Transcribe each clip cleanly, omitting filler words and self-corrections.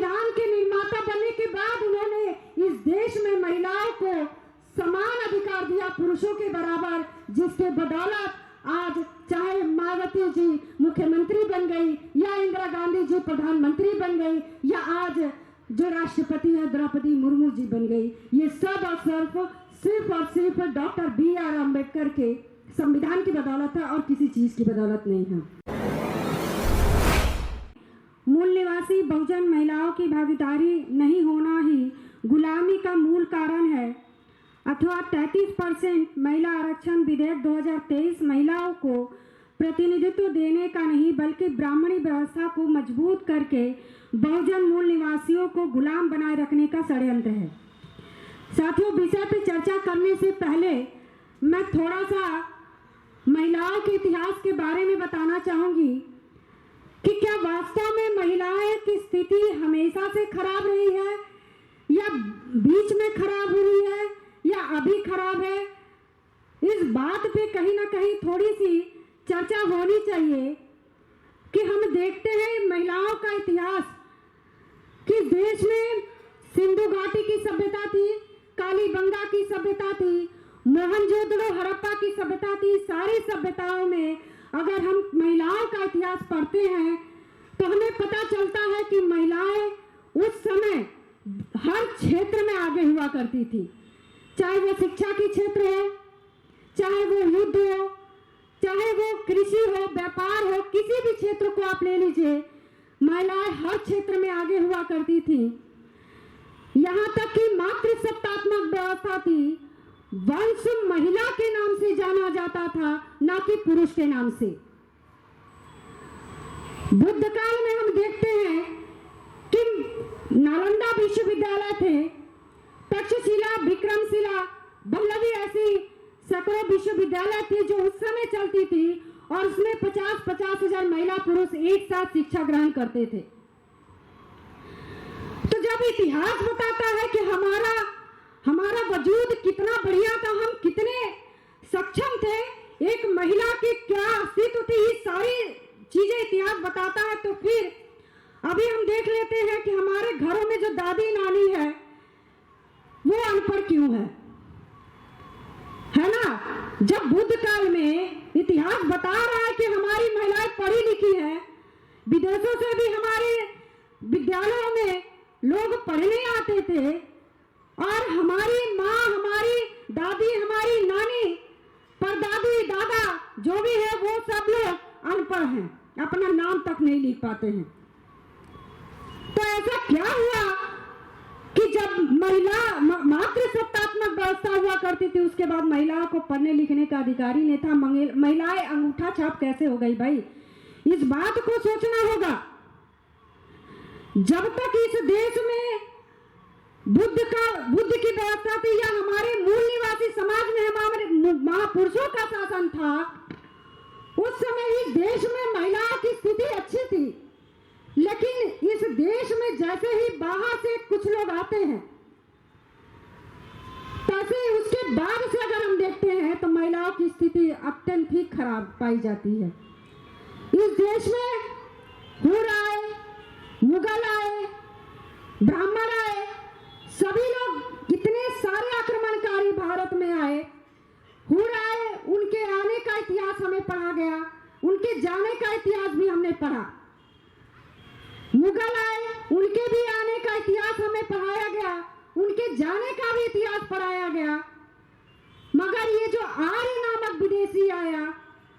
संविधान के निर्माता बनने के बाद उन्होंने इस देश में महिलाओं को समान अधिकार दिया पुरुषों के बराबर, जिसके बदौलत आज चाहे मायावती जी मुख्यमंत्री बन गई या इंदिरा गांधी जी प्रधानमंत्री बन गई या आज जो राष्ट्रपति है द्रौपदी मुर्मू जी बन गई, ये सब और सिर्फ डॉक्टर BR अम्बेडकर के संविधान की बदौलत है और किसी चीज की बदौलत नहीं है। मूल निवासी बहुजन महिलाओं की भागीदारी नहीं होना ही गुलामी का मूल कारण है अथवा 33% महिला आरक्षण विधेयक 2023 महिलाओं को प्रतिनिधित्व देने का नहीं बल्कि ब्राह्मणी व्यवस्था को मजबूत करके बहुजन मूल निवासियों को गुलाम बनाए रखने का षड्यंत्र है। साथियों, विषय पर चर्चा करने से पहले मैं थोड़ा सा महिलाओं के इतिहास के बारे में बताना चाहूंगी कि क्या वास्तव में महिलाएं की स्थिति हमेशा से खराब रही है या बीच में खराब हुई है या अभी खराब है। इस बात पे कहीं ना कहीं थोड़ी सी चर्चा होनी चाहिए कि हम देखते हैं महिलाओं का इतिहास कि देश में सिंधु घाटी की सभ्यता थी, कालीबंगा की सभ्यता थी, मोहनजोदड़ो हड़प्पा की सभ्यता थी। सारी सभ्यताओं में अगर हम महिलाओं का इतिहास पढ़ते हैं तो हमें पता चलता है कि महिलाएं उस समय हर क्षेत्र में आगे हुआ करती थी, चाहे वो शिक्षा के क्षेत्र हो, चाहे वो युद्ध हो, चाहे वो कृषि हो, व्यापार हो, किसी भी क्षेत्र को आप ले लीजिए, महिलाएं हर क्षेत्र में आगे हुआ करती थी। यहाँ तक कि मातृसत्तात्मक व्यवस्था थी, वंश महिला के नाम से जाना जाता था, ना कि पुरुष के नाम से। बुद्ध काल में हम देखते हैं कि नालंदा विश्वविद्यालय थे, तक्षशिला, विक्रमशिला, वल्लभी, ऐसी सैकड़ों विश्वविद्यालय थी जो उस समय चलती थी और उसमें 50-50 हजार महिला पुरुष एक साथ शिक्षा ग्रहण करते थे। तो जब इतिहास बताता है कि हमारा वजूद कितना बढ़िया था, हम कितने सक्षम थे, एक महिला की क्या अस्तित्व थी, ये सारी चीजें इतिहास बताता है, तो फिर अभी हम देख लेते हैं कि हमारे घरों में जो दादी नानी है वो अनपढ़ क्यों है ना। जब बुद्ध काल में इतिहास बता रहा है कि हमारी महिलाएं पढ़ी लिखी है, विदेशों से भी हमारे विद्यालयों में लोग पढ़ने आते थे और हमारी माँ, हमारी दादी, हमारी नानी, परदादी, दादा जो भी है वो सब लोग अनपढ़ हैं, अपना नाम तक नहीं लिख पाते हैं। तो ऐसा क्या हुआ कि जब महिला मातृसत्तात्मक व्यवस्था हुआ करती थी उसके बाद महिलाओं को पढ़ने लिखने का अधिकार ही नहीं था। महिलाएं अंगूठा छाप कैसे हो गई भाई, इस बात को सोचना होगा। जब तक इस देश में बुद्ध की व्यवस्था थी या हमारे मूल निवासी समाज में हमारे महापुरुषों का शासन था, उस समय इस देश में महिलाओं की स्थिति अच्छी थी। लेकिन इस देश में जैसे ही बाहर से कुछ लोग आते हैं, तैसे ही उसके बाद से अगर हम देखते हैं तो महिलाओं की स्थिति अत्यंत ही खराब पाई जाती है। इस देश में हुर आए, मुगल आए, ब्राह्मण आए, सभी लोग कितने सारे आक्रमणकारी भारत में आए। हुर आए, उनके आने का इतिहास हमें पढ़ा गया, उनके जाने का इतिहास भी हमने पढ़ा। मुगल आए, उनके भी आने का इतिहास हमें पढ़ाया गया, उनके जाने का भी इतिहास पढ़ाया गया। मगर ये जो आर्य नामक विदेशी आया,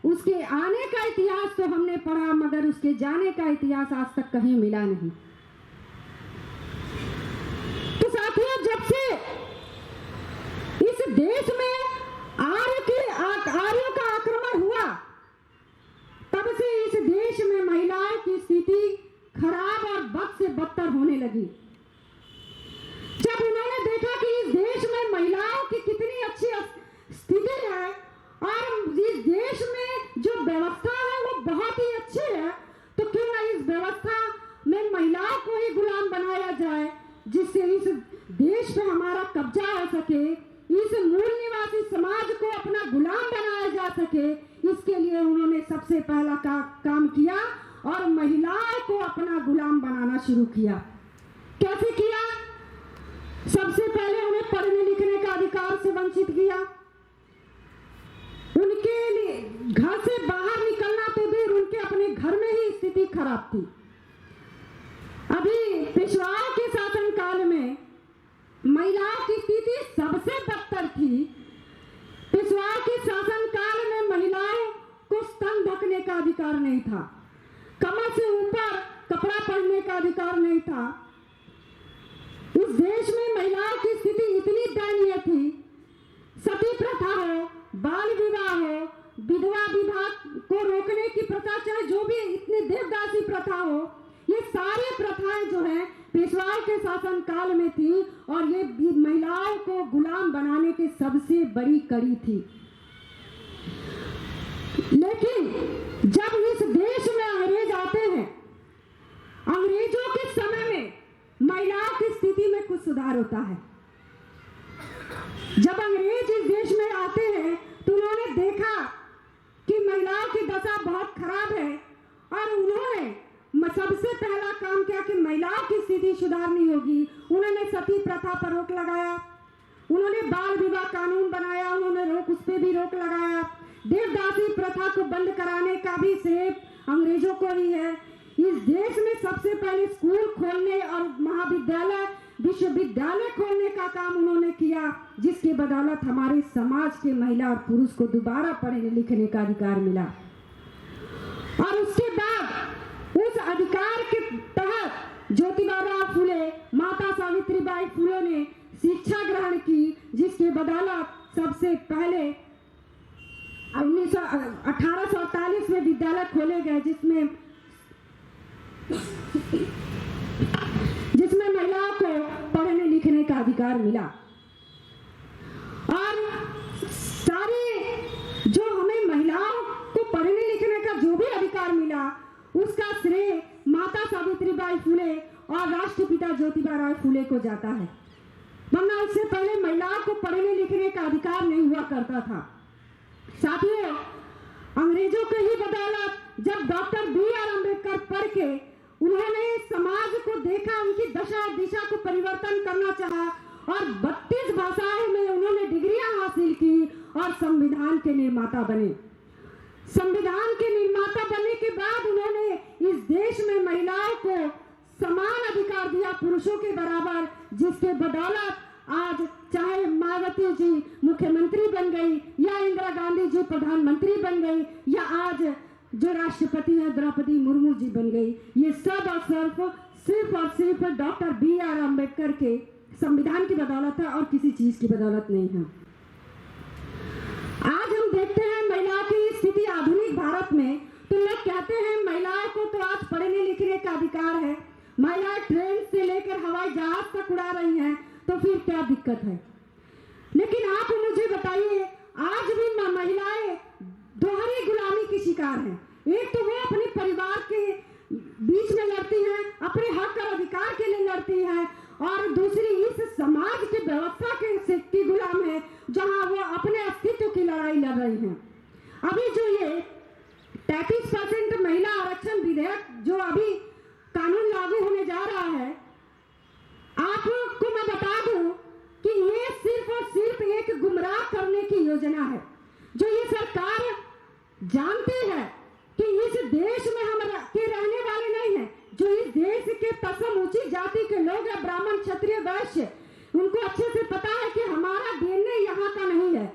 उसके आने का इतिहास तो हमने पढ़ा, मगर उसके जाने का इतिहास आज तक कहीं मिला नहीं। तो साथियों, जब से इस देश में आर्यों का आक्रमण हुआ, तब से इस देश में महिलाओं की स्थिति खराब और बद से बदतर होने लगी। जब उन्होंने देखा कि इस देश में महिलाओं की कितनी अच्छी स्थिति है और इस देश में जो व्यवस्था है वो बहुत ही अच्छी है, तो क्यों ना इस व्यवस्था में महिलाओं को ही गुलाम बनाया जाए, जिससे इस देश पे हमारा कब्जा हो सके, इस मूल निवासी समाज को अपना गुलाम बनाया जा सके। इसके लिए उन्होंने सबसे पहला काम किया और महिलाओं को अपना गुलाम बनाना शुरू किया। सबसे पहले उन्हें पढ़ने लिखने का अधिकार से वंचित किया। उनके लिए घर से बाहर निकलना तो दूर, उनके अपने घर में ही स्थिति खराब थी। अभी पेशवाओं के शासनकाल में महिलाओं की स्थिति सबसे बदतर थी। पेशवाओं के शासनकाल में महिलाओं को स्तन ढकने का अधिकार नहीं था, कमर से ऊपर कपड़ा पहनने का अधिकार नहीं था। इस देश में महिलाओं की स्थिति इतनी दयनीय थी, सती प्रथा हो, बाल विवाह हो, विधवा विवाह को रोकने की प्रथा, चाहे जो भी इतनी देवदासी प्रथा हो, ये सारी प्रथाएं जो है पेशवाओं के शासन काल में थी और ये महिलाओं को गुलाम बनाने की सबसे बड़ी कड़ी थी। लेकिन जब इस देश में अंग्रेज आते हैं, अंग्रेजों के समय में महिलाओं की स्थिति में कुछ सुधार होता है। जब अंग्रेज इस देश में आते हैं तो उन्होंने देखा कि महिलाओं की दशा बहुत खराब है और उन्होंने सबसे पहला काम किया कि महिलाओं की स्थिति सुधारनी होगी। उन्होंने सती प्रथा पर रोक लगाया, उन्होंने बाल विवाह कानून बनाया, उन्होंने उस पर भी रोक लगाया। देवदासी प्रथा को बंद कराने का भी श्रेय अंग्रेजों को ही है। इस देश में सबसे पहले स्कूल खोलने और महाविद्यालय विश्वविद्यालय खोलने का काम उन्होंने किया, जिसके बदौलत हमारे समाज के महिला और पुरुष को दोबारा पढ़ने लिखने का अधिकार मिला। और उसके बाद उस अधिकार के तहत ज्योतिबा फुले, माता सावित्रीबाई फुले ने शिक्षा ग्रहण की, जिसके बदौलत सबसे पहले 1848 में विद्यालय खोले गए, जिसमें महिलाओं को पढ़ने लिखने का अधिकार मिला। और सारे जो हमें महिलाओं को पढ़ने लिखने का जो भी अधिकार मिला, उसका श्रेय माता सावित्रीबाई फुले और राष्ट्रपिता ज्योतिबा फुले को जाता है। वरना उससे पहले महिलाओं को पढ़ने लिखने का अधिकार नहीं हुआ करता था। साथियों, अंग्रेजों के ही बदौलत जब डॉक्टर B.R. अम्बेडकर पढ़ के उन्होंने समाज को देखा, उनकी दशा और दिशा को परिवर्तन करना चाहा और 32 भाषाओं में उन्होंने डिग्रियां हासिल की और संविधान के निर्माता बने। संविधान के निर्माता बनने के बाद उन्होंने इस देश में महिलाओं को समान अधिकार दिया, पुरुषों के बराबर, जिसके बदौलत आज चाहे मायावती जी मुख्यमंत्री बन गई या इंदिरा गांधी जी प्रधानमंत्री बन गई या आज जो राष्ट्रपति है द्रौपदी मुर्मू जी बन गई, ये सब और सिर्फ डॉक्टर B.R. अम्बेडकर के संविधान की बदौलत है और किसी चीज की बदौलत नहीं है। आज हम देखते हैं महिलाओं की स्थिति आधुनिक भारत में, तो लोग कहते हैं महिलाओं को तो आज पढ़ने लिखने का अधिकार है, महिलाएं ट्रेन से लेकर हवाई जहाज तक उड़ा रही हैं, तो फिर क्या दिक्कत है। लेकिन आप मुझे बताइए, आज भी महिलाएं दोहरी गुलामी की शिकार हैं। एक तो वो अपने परिवार के बीच में लड़ती हैं, अपने हक और अधिकार के लिए लड़ती हैं, और दूसरी इस समाज की व्यवस्था की गुलाम है, जहां वो अपने अस्तित्व की लड़ाई लड़ रही हैं। अभी जो ये 33% महिला आरक्षण विधेयक जो अभी कानून लागू होने जा रहा है, आपको मैं बता दूं कि ये सिर्फ और सिर्फ एक गुमराह करने की योजना है। जो ये सरकार जानती है कि इस देश में हम के रहने वाले नहीं हैं, जो इस देश के तसम ऊंची जाति के लोग हैं, ब्राह्मण क्षत्रिय वैश्य, उनको अच्छे से पता है कि हमारा DNA यहाँ का नहीं है,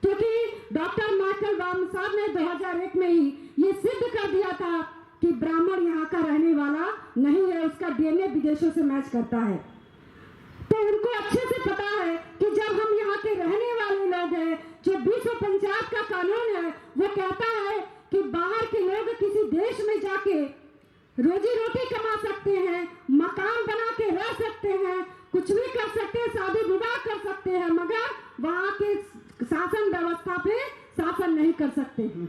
क्योंकि डॉक्टर माइकल वाम साहब ने 2001 में ही ये सिद्ध कर दिया था कि ब्राह्मण यहाँ का रहने वाला नहीं है, उसका DNA विदेशों से मैच करता है। तो उनको अच्छे से पता है कि जब हम यहाँ के रहने वाले लोग हैं, जो 250 का कानून है वो कहता है कि बाहर के लोग किसी देश में जाके रोजी रोटी कमा सकते हैं, मकान बना के रह सकते हैं, कुछ भी कर सकते हैं, शादी विवाह कर सकते हैं, मगर वहाँ के शासन व्यवस्था पे शासन नहीं कर सकते हैं।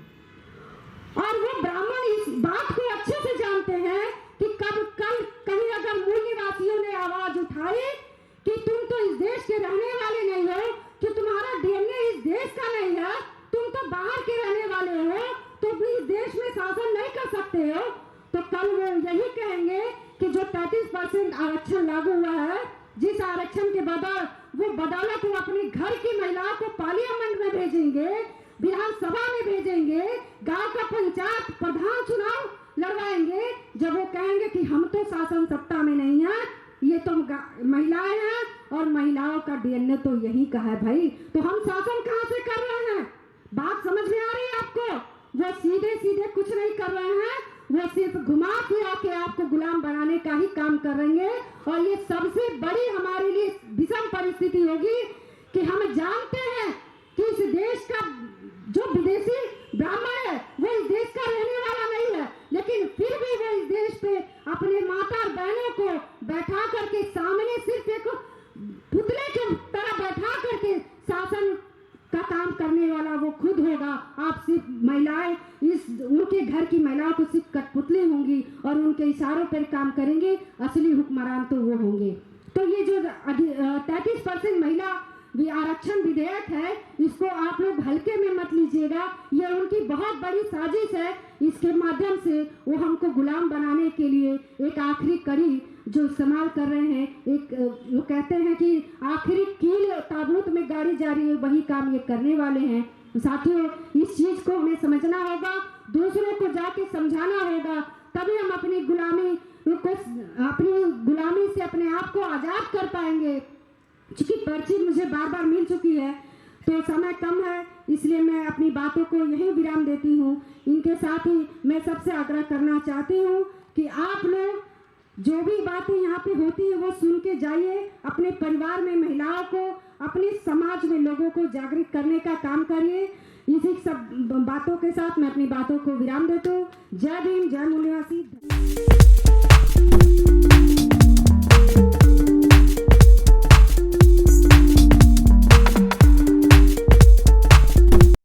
और वो ब्राह्मण इस बात को अच्छे से जानते हैं कि कल कहीं अगर मूल निवासियों ने आवाज उठाई कि तुम तो इस देश के रहने वाले नहीं हो, कि तुम्हारा DNA इस देश का नहीं है, तुम तो बाहर के रहने वाले हो, तो भी इस देश में शासन नहीं कर सकते हो, तो कल वो यही कहेंगे कि जो 33% आरक्षण लागू हुआ है जिस आरक्षण के बदौलत वो अपने घर की महिलाओं को पार्लियामेंट में भेजेंगे, विधानसभा में भेजेंगे, गांव का पंचायत प्रधान चुनाव लड़वाएंगे, जब वो कहेंगे कि हम तो शासन सत्ता में नहीं है, ये तो महिलाएं हैं और महिलाओं का डीएनए तो यही का है भाई, तो हम शासन कहाँ से कर रहे हैं? बात समझ में आ रही है आपको? वो सीधे सीधे कुछ नहीं कर रहे हैं, वो सिर्फ घुमा फिरा के आपको गुलाम बनाने का ही काम कर रहे हैं। और ये सबसे बड़ी हमारे लिए विषम परिस्थिति होगी कि हम जानते हैं कि इस देश का जो विदेशी ब्राह्मण है वो इस देश का रहने वाला नहीं है, लेकिन फिर भी वो इस देश पे अपने माता और बहनों को बैठा करके सामने सिर्फ एक पुतले की तरह बैठा करके शासन का काम करने वाला वो खुद होगा। आप सिर्फ महिलाएं उनके घर की महिलाओं को सिर्फ कठपुतली होंगी और उनके इशारों पर काम करेंगे, असली हुक्मरान तो वो होंगे। तो ये जो 33% महिला आरक्षण विधेयक है, इसको आप लोग हल्के में मत लीजिएगा, ये उनकी बहुत बड़ी साजिश है। इसके माध्यम से वो हमको गुलाम बनाने के लिए एक आखिरी कड़ी जो इस्तेमाल कर रहे हैं, एक वो कहते हैं कि आखिरी कील ताबूत में गाड़ी जा रही है, वही काम ये करने वाले हैं। साथियों, इस चीज को हमें समझना होगा, दूसरों को जाके समझाना होगा, तभी हम अपनी गुलामी से अपने आप को आजाद कर पाएंगे। चूंकि पर्ची मुझे बार बार मिल चुकी है तो समय कम है, इसलिए मैं अपनी बातों को यहीं विराम देती हूँ। इनके साथ ही मैं सबसे आग्रह करना चाहती हूँ कि आप लोग जो भी बातें यहाँ पे होती है वो सुन के जाइए, अपने परिवार में महिलाओं को, अपने समाज में लोगों को जागृत करने का काम करिए। इसी सब बातों के साथ मैं अपनी बातों को विराम देती हूँ। जय भीम, जय मूल्यवासी।